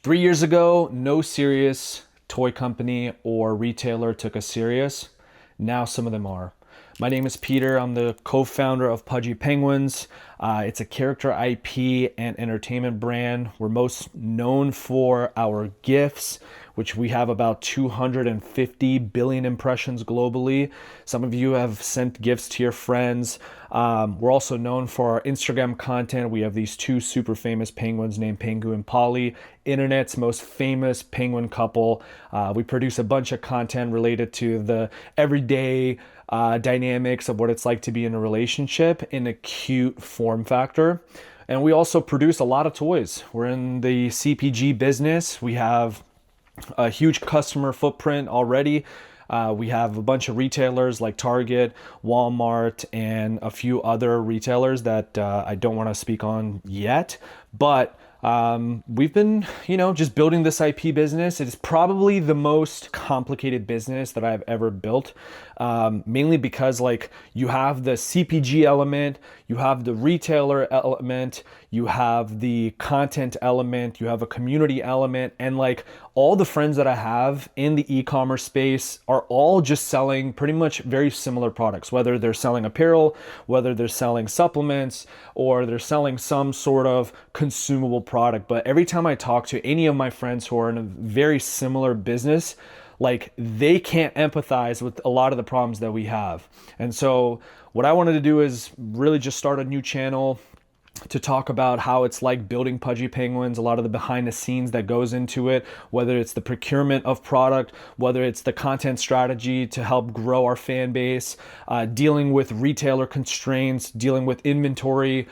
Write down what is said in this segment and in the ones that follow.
3 years ago, no serious toy company or retailer took us serious. Now some of them are. My name is Peter. I'm the co-founder of Pudgy Penguins. It's a character IP and entertainment brand. We're most known for our gifts, which we have about 250 billion impressions globally. Some of you have sent gifts to your friends. We're also known for our Instagram content. We have these two super famous penguins named Pengu and Polly, internet's most famous penguin couple. We produce a bunch of content related to the everyday dynamics of what it's like to be in a relationship in a cute form factor. And we also produce a lot of toys. We're in the CPG business. We have a huge customer footprint already. We have a bunch of retailers like Target, Walmart, and a few other retailers that I don't want to speak on yet. But we've been, just building this IP business. It is probably the most complicated business that I've ever built, mainly because you have the CPG element, you have the retailer element, you have the content element, you have a community element, and all the friends that I have in the e-commerce space are all just selling pretty much very similar products, whether they're selling apparel, whether they're selling supplements, or they're selling some sort of consumable product. But every time I talk to any of my friends who are in a very similar business, they can't empathize with a lot of the problems that we have. And so what I wanted to do is really just start a new channel to talk about how it's like building Pudgy Penguins, a lot of the behind the scenes that goes into it, whether it's the procurement of product, whether it's the content strategy to help grow our fan base, dealing with retailer constraints, dealing with inventory,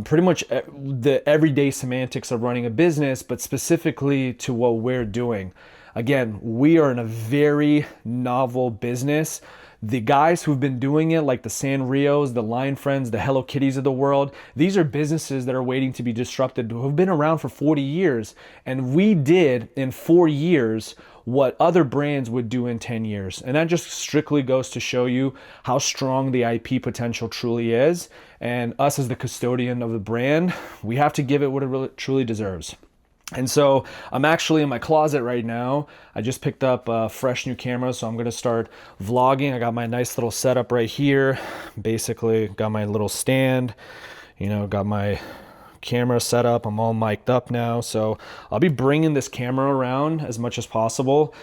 pretty much the everyday semantics of running a business, but specifically to what we're doing. Again, we are in a very novel business. The guys who've been doing it, like the Sanrios, the Lion Friends, the Hello Kitties of the world, these are businesses that are waiting to be disrupted, who have been around for 40 years. And we did in 4 years what other brands would do in 10 years. And that just strictly goes to show you how strong the IP potential truly is. And us as the custodian of the brand, we have to give it what it really, truly deserves. And so I'm actually in my closet right now. I just picked up a fresh new camera, so I'm gonna start vlogging. I got my nice little setup right here. Basically got my little stand, got my camera set up. I'm all mic'd up now, so I'll be bringing this camera around as much as possible.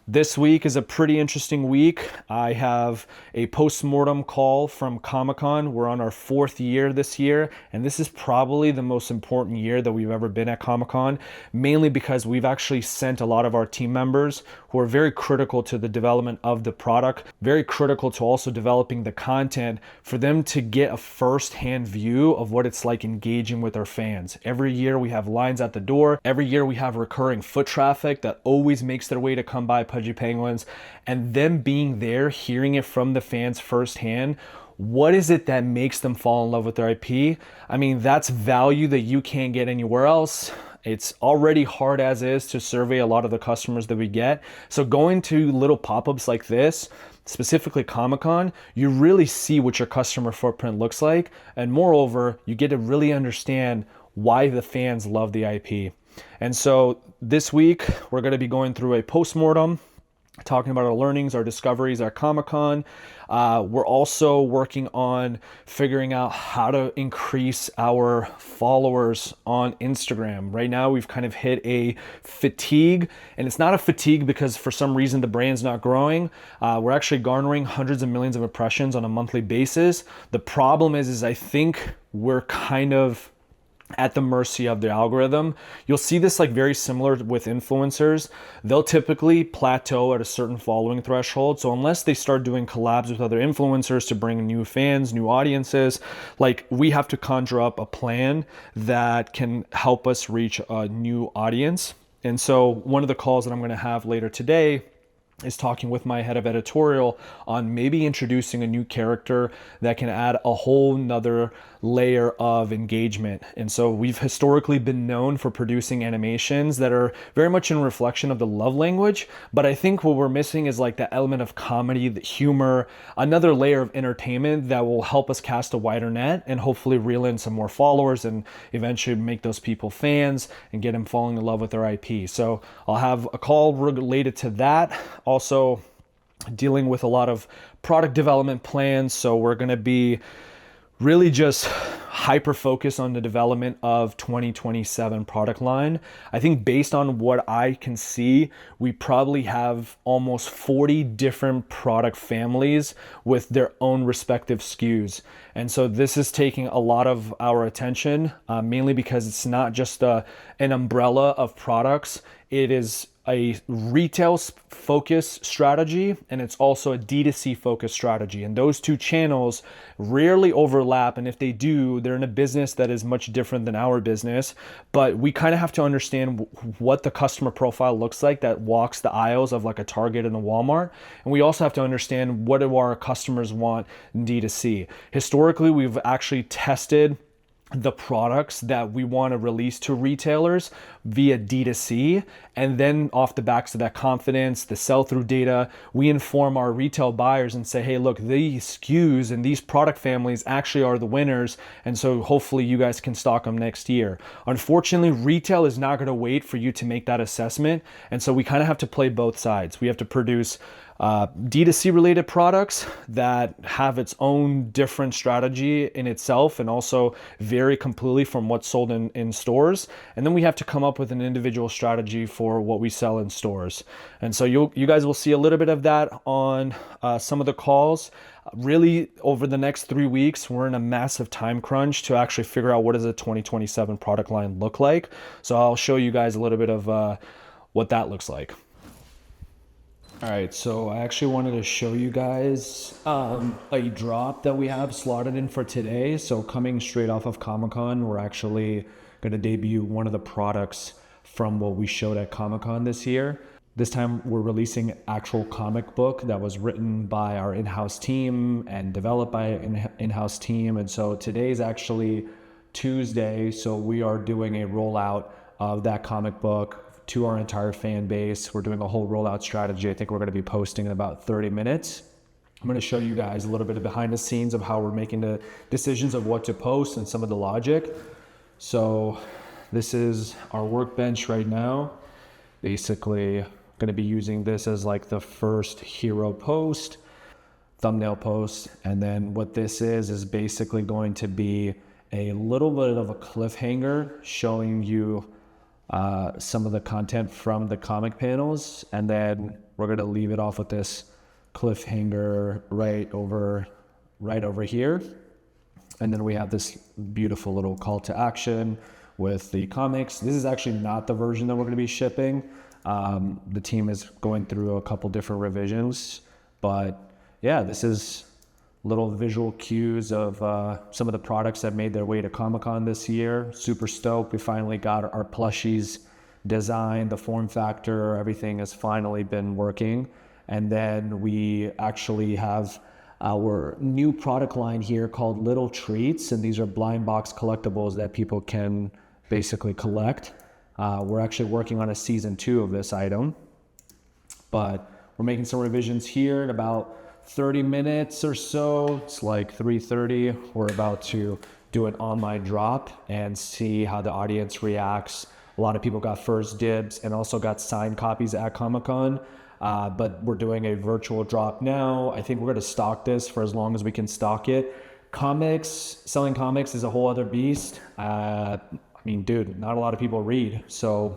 This week is a pretty interesting week. I have a post-mortem call from Comic-Con. We're on our 4th year this year, and this is probably the most important year that we've ever been at Comic-Con, mainly because we've actually sent a lot of our team members who are very critical to the development of the product, very critical to also developing the content, for them to get a first-hand view of what it's like engaging with our fans. Every year we have lines at the door. Every year we have recurring foot traffic that always makes their way to come by Pudgy Penguins, and them being there, hearing it from the fans firsthand. What is it that makes them fall in love with their IP? I mean, that's value that you can't get anywhere else. It's already hard as is to survey a lot of the customers that we get. So going to little pop-ups like this, specifically Comic-Con, you really see what your customer footprint looks like. And moreover, you get to really understand why the fans love the IP. And so this week, we're going to be going through a postmortem, talking about our learnings, our discoveries at Comic-Con. We're also working on figuring out how to increase our followers on Instagram. Right now, we've kind of hit a fatigue, and it's not a fatigue because for some reason the brand's not growing. We're actually garnering hundreds of millions of impressions on a monthly basis. The problem is I think we're kind of at the mercy of the algorithm. You'll see this very similar with influencers. They'll typically plateau at a certain following threshold. So unless they start doing collabs with other influencers to bring new fans, new audiences, we have to conjure up a plan that can help us reach a new audience. And so one of the calls that I'm going to have later today is talking with my head of editorial on maybe introducing a new character that can add a whole nother layer of engagement. And so we've historically been known for producing animations that are very much in reflection of the love language, but I think what we're missing is like the element of comedy, the humor, another layer of entertainment that will help us cast a wider net and hopefully reel in some more followers and eventually make those people fans and get them falling in love with their IP. So I'll have a call related to that. Also dealing with a lot of product development plans. So we're going to be really just hyper focus on the development of 2027 product line. I think based on what I can see, we probably have almost 40 different product families with their own respective SKUs. And so this is taking a lot of our attention, mainly because it's not just an umbrella of products. It is a retail focus strategy, and it's also a D2C focus strategy. And those two channels rarely overlap. And if they do, they're in a business that is much different than our business. But we kind of have to understand what the customer profile looks like that walks the aisles of like a Target and a Walmart. And we also have to understand what do our customers want in D2C. Historically, we've actually tested the products that we want to release to retailers via D2C. And then off the backs of that confidence, the sell-through data, we inform our retail buyers and say, hey, look, these SKUs and these product families actually are the winners. And so hopefully you guys can stock them next year. Unfortunately, retail is not going to wait for you to make that assessment. And so we kind of have to play both sides. We have to produce D2C related products that have its own different strategy in itself and also vary completely from what's sold in stores. And then we have to come up with an individual strategy for what we sell in stores. And so you guys will see a little bit of that on some of the calls. Really, over the next 3 weeks, we're in a massive time crunch to actually figure out what does a 2027 product line look like. So I'll show you guys a little bit of what that looks like. All right, so I actually wanted to show you guys a drop that we have slotted in for today. So coming straight off of Comic-Con, we're actually going to debut one of the products from what we showed at Comic-Con this year. This time we're releasing actual comic book that was written by our in-house team and developed by an in-house team. And so today's actually Tuesday, so we are doing a rollout of that comic book to our entire fan base. We're doing a whole rollout strategy. I think we're going to be posting in about 30 minutes. I'm going to show you guys a little bit of behind the scenes of how we're making the decisions of what to post and some of the logic. So this is our workbench right now. Basically going to be using this as like the first hero post, thumbnail post. And then what this is basically going to be a little bit of a cliffhanger showing you some of the content from the comic panels, and then we're going to leave it off with this cliffhanger right over here. And then we have this beautiful little call to action with the comics. This is actually not the version that we're going to be shipping. The team is going through a couple different revisions, but yeah, this is little visual cues of some of the products that made their way to Comic-Con this year. Super stoked. We finally got our plushies designed, the form factor, everything has finally been working. And then we actually have our new product line here called Little Treats, and these are blind box collectibles that people can basically collect. We're actually working on a season 2 of this item, but we're making some revisions here in about 30 minutes or so. It's like 3:30. We're about to do an online drop and see how the audience reacts. A lot of people got first dibs and also got signed copies at Comic-Con, but we're doing a virtual drop now. I think we're going to stock this for as long as we can stock it. Selling comics is a whole other beast. I mean, dude, not a lot of people read, so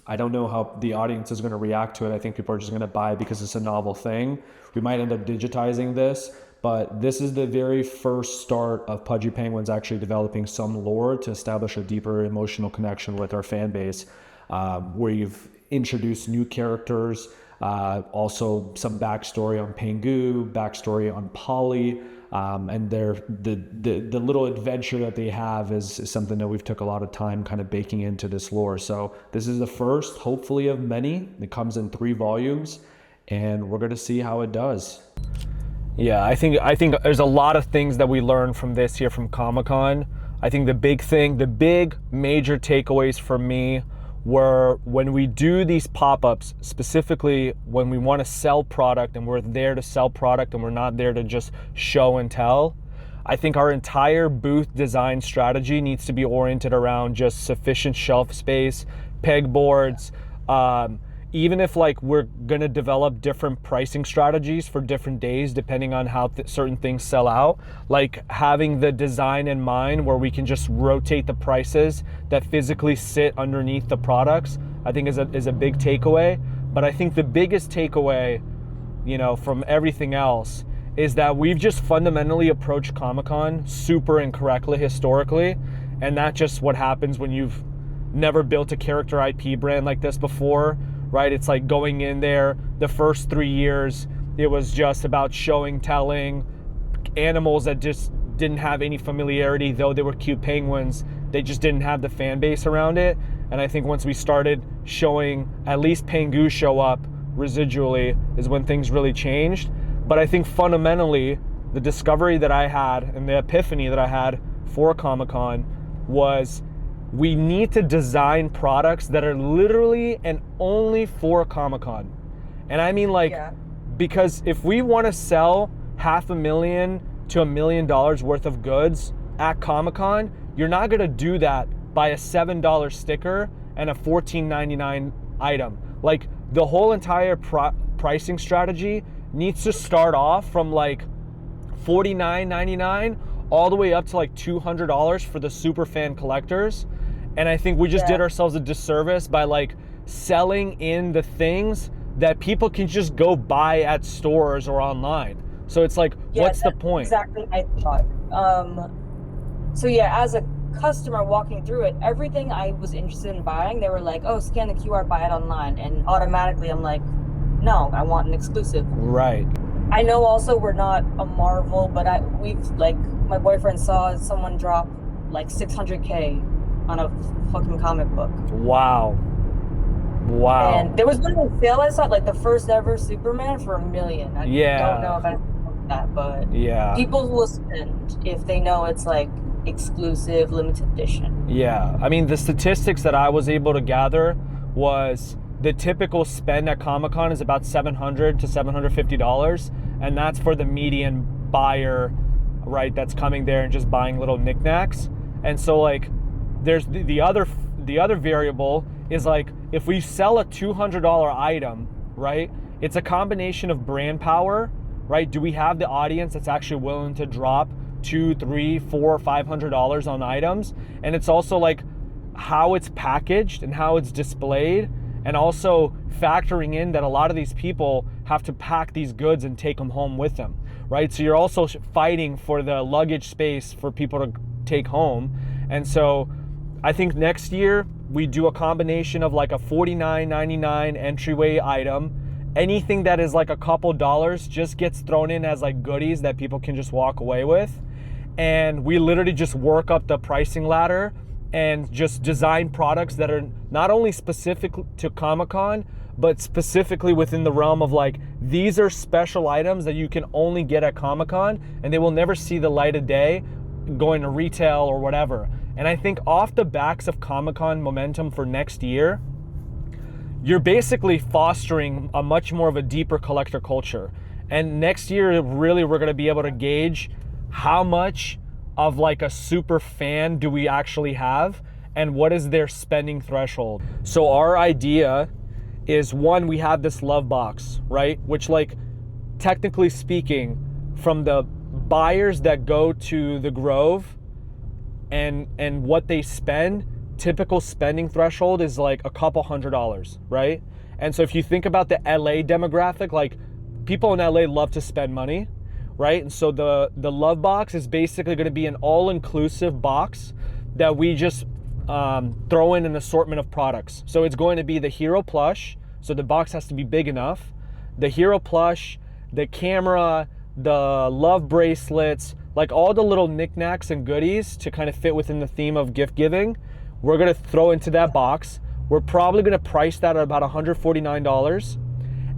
I don't know how the audience is going to react to it. I think people are just going to buy it because it's a novel thing. We might end up digitizing this, but this is the very first start of Pudgy Penguins actually developing some lore to establish a deeper emotional connection with our fan base, where you've introduced new characters, also some backstory on Pengu, backstory on Polly, and the little adventure that they have is something that we've took a lot of time kind of baking into this lore. So this is the first, hopefully, of many. It comes in 3 volumes, and we're going to see how it does. Yeah, I think there's a lot of things that we learned from this here from Comic-Con. I think the big major takeaways for me were when we do these pop-ups, specifically when we want to sell product and we're there to sell product and we're not there to just show and tell. I think our entire booth design strategy needs to be oriented around just sufficient shelf space, pegboards, even if like we're gonna develop different pricing strategies for different days depending on how certain things sell out, like having the design in mind where we can just rotate the prices that physically sit underneath the products, I think is a big takeaway. But I think the biggest takeaway, from everything else is that we've just fundamentally approached Comic-Con super incorrectly historically, and that's just what happens when you've never built a character IP brand like this before. Right? It's like going in there, the first 3 years, it was just about showing, telling, animals that just didn't have any familiarity, though they were cute penguins, they just didn't have the fan base around it. And I think once we started showing at least Pengu show up residually is when things really changed. But I think fundamentally, the discovery that I had and the epiphany that I had for Comic-Con was we need to design products that are literally and only for Comic-Con. And I mean because if we want to sell $500,000 to $1 million worth of goods at Comic-Con, you're not going to do that by a $7 sticker and a $14.99 item. Like the whole entire pricing strategy needs to start off from like $49.99 all the way up to like $200 for the super fan collectors. And I think we just did ourselves a disservice by like selling in the things that people can just go buy at stores or online. So it's like, what's the point? Exactly my thought. So yeah, as a customer walking through it, everything I was interested in buying, they were like, oh, scan the QR, buy it online. And automatically I'm like, no, I want an exclusive. Right. I know also we're not a Marvel, but we've like, my boyfriend saw someone drop like 600K on a fucking comic book. Wow. And there was one on sale I saw, like the first ever Superman for $1 million. I don't know if I know that, but people will spend if they know it's like exclusive, limited edition. Yeah, I mean the statistics that I was able to gather was the typical spend at Comic-Con is about $700 to $750, and that's for the median buyer, right? That's coming there and just buying little knickknacks. And so like there's the other variable is like if we sell a $200 item, right? It's a combination of brand power, right? Do we have the audience that's actually willing to drop $200, $300, $400, $500 on items? And it's also like how it's packaged and how it's displayed, and also factoring in that a lot of these people have to pack these goods and take them home with them, right? So you're also fighting for the luggage space for people to take home. And so I think next year we do a combination of like a $49.99 entryway item. Anything that is like a couple dollars just gets thrown in as like goodies that people can just walk away with. And we literally just work up the pricing ladder and just design products that are not only specific to Comic-Con, but specifically within the realm of like, these are special items that you can only get at Comic-Con and they will never see the light of day going to retail or whatever. And I think off the backs of Comic-Con momentum for next year, you're basically fostering a much more of a deeper collector culture. And next year, really, we're gonna be able to gauge how much of like a super fan do we actually have and what is their spending threshold. So our idea is, one, we have this love box, right? Which, like, technically speaking, from the buyers that go to the Grove and what they spend, typical spending threshold is like a couple $100, right? And so if you think about the LA demographic, like people in LA love to spend money, right? And so the love box is basically going to be an all-inclusive box that we just throw in an assortment of products. So it's going to be the hero plush, so the box has to be big enough, the hero plush, the camera, the love bracelets, like all the little knickknacks and goodies to kind of fit within the theme of gift giving. We're gonna throw into that box. We're probably gonna price that at about $149.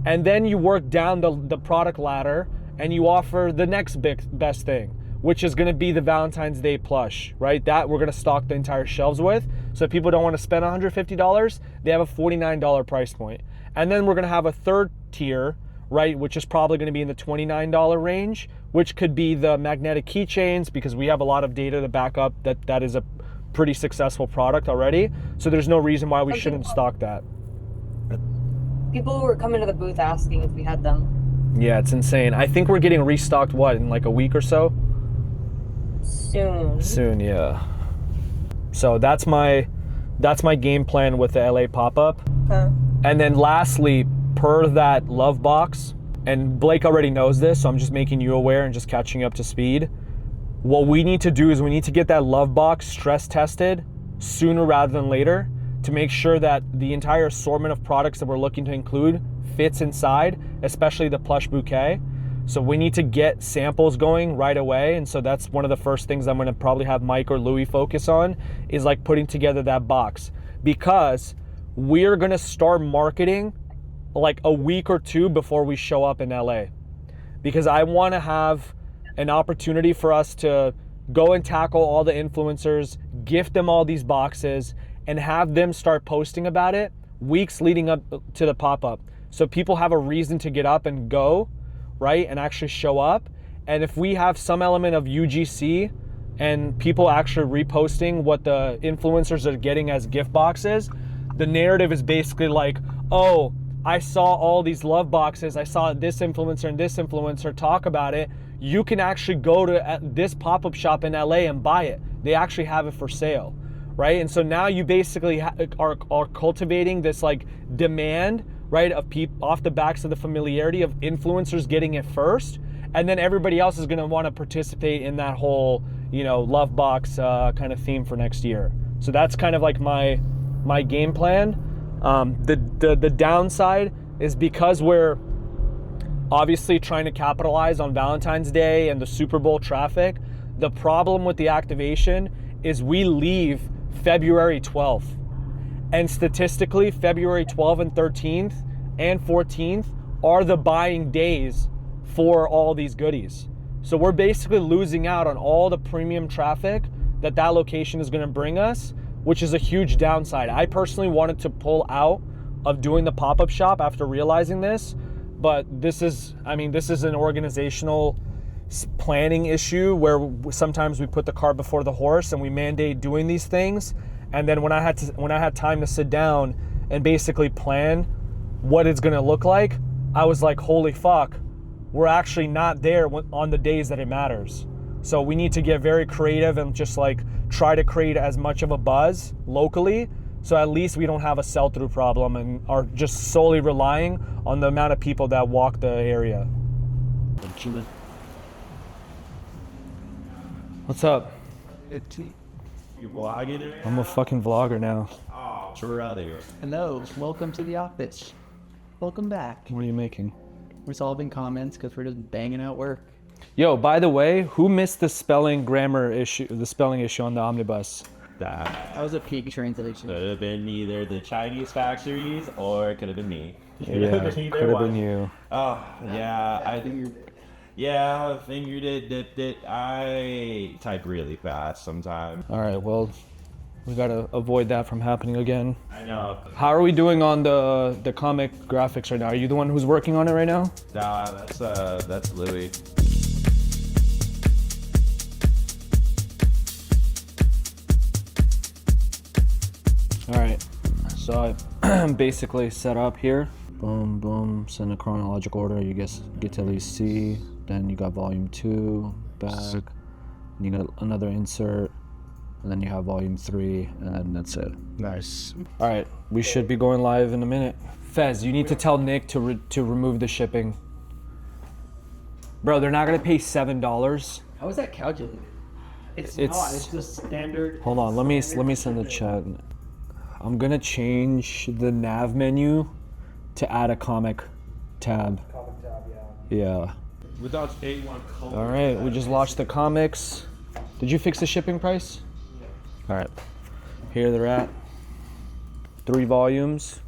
And then you work down the product ladder and you offer the next best thing, which is gonna be the Valentine's Day plush, right? That we're gonna stock the entire shelves with. So if people don't wanna spend $150, they have a $49 price point. And then we're gonna have a third tier, right, which is probably gonna be in the $29 range, which could be the magnetic keychains, because we have a lot of data to back up that is a pretty successful product already. So there's no reason why we shouldn't stock that. People were coming to the booth asking if we had them. Yeah, it's insane. I think we're getting restocked, what, in like a week or so? Soon, yeah. So that's my game plan with the LA pop-up. Okay. And then lastly, per that love box, and Blake already knows this, so I'm just making you aware and just catching up to speed. What we need to do is we need to get that love box stress tested sooner rather than later to make sure that the entire assortment of products that we're looking to include fits inside, especially the plush bouquet. So we need to get samples going right away. And so that's one of the first things I'm gonna probably have Mike or Louis focus on, is like putting together that box, because we're gonna start marketing like a week or two before we show up in LA. Because I wanna have an opportunity for us to go and tackle all the influencers, gift them all these boxes, and have them start posting about it weeks leading up to the pop-up. So people have a reason to get up and go, right, and actually show up. And if we have some element of UGC and people actually reposting what the influencers are getting as gift boxes, the narrative is basically like, oh, I saw all these love boxes, I saw this influencer and this influencer talk about it. You can actually go to this pop-up shop in LA and buy it. They actually have it for sale, right? And so now you basically are cultivating this like demand, right, of off the backs of the familiarity of influencers getting it first, and then everybody else is going to want to participate in that whole, you know, love box kind of theme for next year. So that's kind of like my game plan. The downside is because we're obviously trying to capitalize on Valentine's Day and the Super Bowl traffic. The problem with the activation is we leave February 12th. And statistically, February 12th and 13th and 14th are the buying days for all these goodies. So we're basically losing out on all the premium traffic that location is gonna bring us, which is a huge downside. I personally wanted to pull out of doing the pop-up shop after realizing this, but this is an organizational planning issue where sometimes we put the cart before the horse and we mandate doing these things. And then when I had time to sit down and basically plan what it's gonna look like, I was like, holy fuck, we're actually not there on the days that it matters. So we need to get very creative and just like try to create as much of a buzz locally, so at least we don't have a sell-through problem and are just solely relying on the amount of people that walk the area. What's up? You vlogging it? I'm a fucking vlogger now. Oh, brother. Hello, welcome to the office. Welcome back. What are you making? We're solving comments because we're just banging out work. Yo, by the way, who missed the spelling issue on the omnibus? That was a peak translation. could have been either the Chinese factories or it could have been me. Yeah, could have been you. Oh, yeah. I fingered it, dipped it. I type really fast sometimes. All right, well, we gotta avoid that from happening again. I know. How are we doing on the comic graphics right now? Are you the one who's working on it right now? Nah, that's Louis. All right, so I basically set up here. Boom, boom, send a chronological order. You get to at least C. Then you got volume 2, back. You got another insert. And then you have volume 3, and then that's it. Nice. All right, we should be going live in a minute. Fez, you need to tell Nick to remove the shipping. Bro, they're not gonna pay $7. How is that calculated? It's not. It's just standard. Hold on, let me send the chat. I'm gonna change the nav menu to add a comic tab. Comic tab, Yeah. Without A1 color. All right, we just launched the comics. Did you fix the shipping price? All right, here they're at. 3 volumes.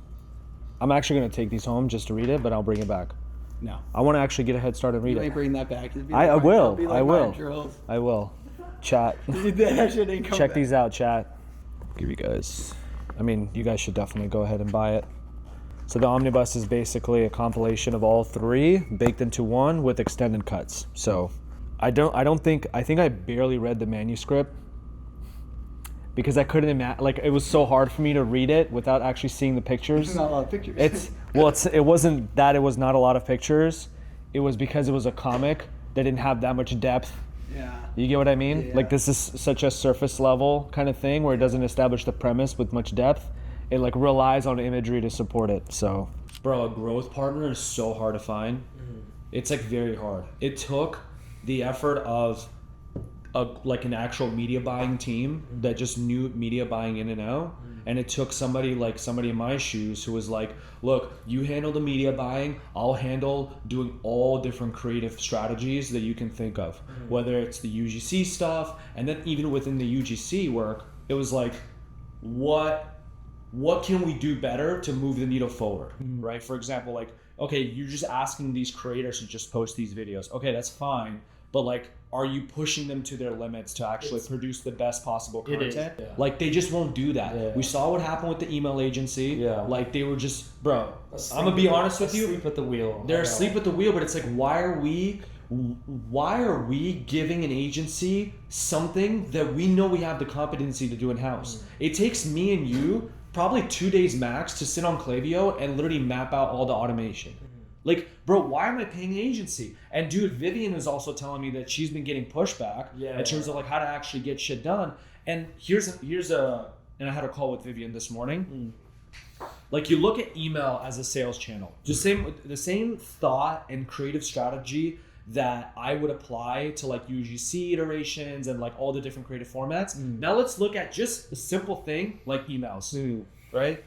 I'm actually gonna take these home just to read it, but I'll bring it back. No. I want to actually get a head start and read You it. may bring that back. I will. Like I will. I will. Chat. Check these out, chat. Give you guys. I mean, you guys should definitely go ahead and buy it. So the omnibus is basically a compilation of all three baked into one with extended cuts. So I think I barely read the manuscript because I couldn't imagine, like, it was so hard for me to read it without actually seeing the pictures. There's not a lot of pictures. It wasn't that it was not a lot of pictures. It was because it was a comic that didn't have that much depth. Yeah. You get what I mean? Yeah. Like, this is such a surface level kind of thing where it doesn't establish the premise with much depth. It like relies on imagery to support it. So, bro, a growth partner is so hard to find. Mm-hmm. It's like very hard. It took the effort of an actual media buying team that just knew media buying in and out. And it took somebody in my shoes who was like, look, you handle the media buying, I'll handle doing all different creative strategies that you can think of, whether it's the UGC stuff, and then even within the UGC work, it was like, what can we do better to move the needle forward, right? For example, like, okay, you're just asking these creators to just post these videos. Okay, that's fine, but like, are you pushing them to their limits to actually produce the best possible content? Yeah. Like, they just won't do that. Yeah. We saw what happened with the email agency. Yeah. Like, they were just, bro, I'm gonna be honest with you. Asleep at the wheel. They're asleep at the wheel, but it's like, why are we giving an agency something that we know we have the competency to do in-house? It takes me and you probably 2 days max to sit on Klaviyo and literally map out all the automation. Like, bro, why am I paying an agency? And dude, Vivian is also telling me that she's been getting pushback in terms of like how to actually get shit done. And and I had a call with Vivian this morning. Like, you look at email as a sales channel, just the same thought and creative strategy that I would apply to like UGC iterations and like all the different creative formats. Now let's look at just a simple thing like emails, right?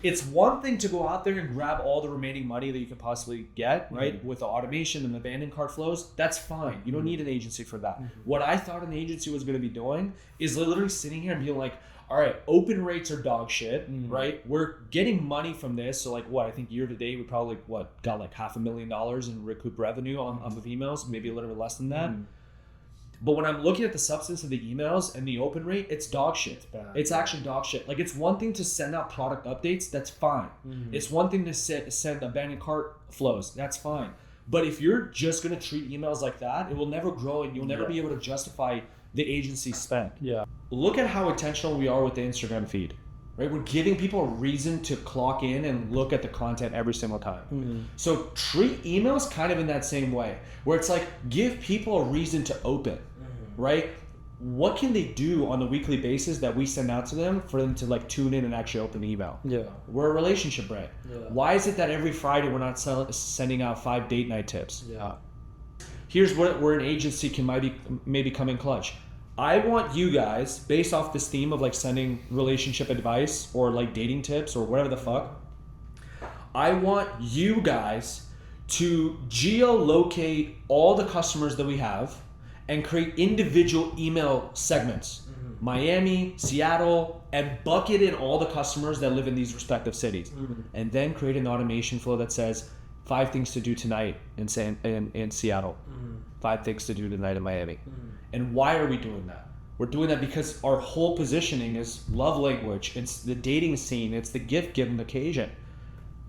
It's one thing to go out there and grab all the remaining money that you could possibly get, right? With the automation and the abandoned cart flows, that's fine. You don't need an agency for that. What I thought an agency was going to be doing is literally sitting here and being like, all right, open rates are dog shit, right? We're getting money from this. So like what, I think year to date, we probably got like $500,000 in recouped revenue on of emails, maybe a little bit less than that. But when I'm looking at the substance of the emails and the open rate, it's dog shit. It's actually dog shit. Like, it's one thing to send out product updates, that's fine. It's one thing to send abandoned cart flows, that's fine. But if you're just gonna treat emails like that, it will never grow and you'll never be able to justify the agency spend. Yeah. Look at how intentional we are with the Instagram feed, right? We're giving people a reason to clock in and look at the content every single time. So treat emails kind of in that same way, where it's like, give people a reason to open. Right? What can they do on a weekly basis that we send out to them for them to like tune in and actually open the email? Yeah. We're a relationship brand. Yeah. Why is it that every Friday we're not sending out 5 date night tips? Yeah. Here's where an agency can maybe come in clutch. I want you guys, based off this theme of like sending relationship advice or like dating tips or whatever the fuck, I want you guys to geolocate all the customers that we have and create individual email segments, Miami, Seattle, and bucket in all the customers that live in these respective cities. And then create an automation flow that says 5 things to do tonight in Seattle, 5 things to do tonight in Miami. And why are we doing that? We're doing that because our whole positioning is love language. It's the dating scene. It's the gift-giving occasion.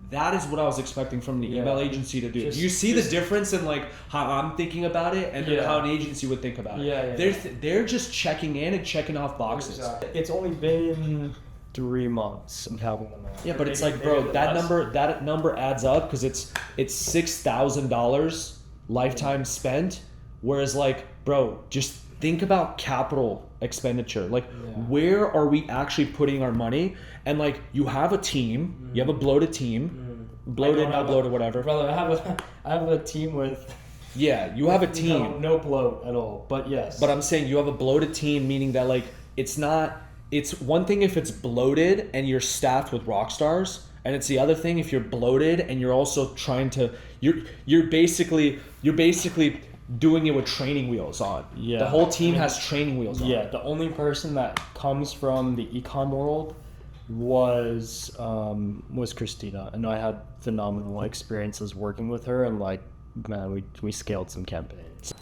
That is what I was expecting from the email agency to do. You see the difference in like how I'm thinking about it and how an agency would think about it. They're just checking in and checking off boxes. Exactly. It's only been 3 months of having them out. Yeah, but it's like, bro, that number adds up because it's $6,000 lifetime spent. Whereas like, bro, just think about capital expenditure. Like, where are we actually putting our money? And like, you have a team, you have a bloated team, bloated, not bloated, whatever. Brother, I have a team with. Yeah, you have a team. No bloat at all, but yes. But I'm saying you have a bloated team, meaning that like, it's one thing if it's bloated and you're staffed with rock stars, and it's the other thing if you're bloated and you're also trying to, you're basically doing it with training wheels on. Yeah. The whole team has training wheels on. Yeah, the only person that comes from the ecom world was Christina, and I had phenomenal experiences working with her, and like, man, we scaled some campaigns.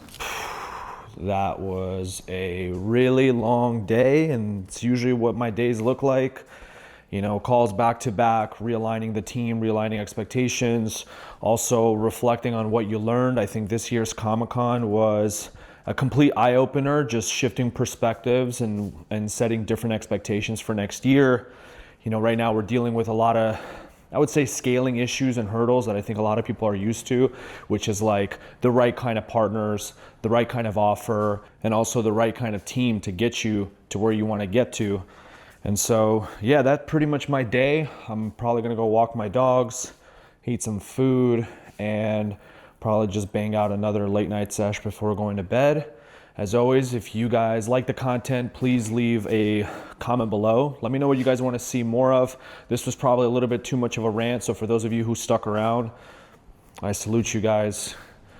That was a really long day, and it's usually what my days look like. You know, calls back to back, realigning the team, realigning expectations, also reflecting on what you learned. I think this year's Comic-Con was a complete eye-opener, just shifting perspectives and setting different expectations for next year. You know, right now we're dealing with a lot of, I would say, scaling issues and hurdles that I think a lot of people are used to, which is like the right kind of partners, the right kind of offer, and also the right kind of team to get you to where you want to get to. And so, yeah, that's pretty much my day. I'm probably gonna go walk my dogs, eat some food, and probably just bang out another late night sesh before going to bed. As always, if you guys like the content, please leave a comment below. Let me know what you guys want to see more of. This was probably a little bit too much of a rant, so for those of you who stuck around, I salute you guys.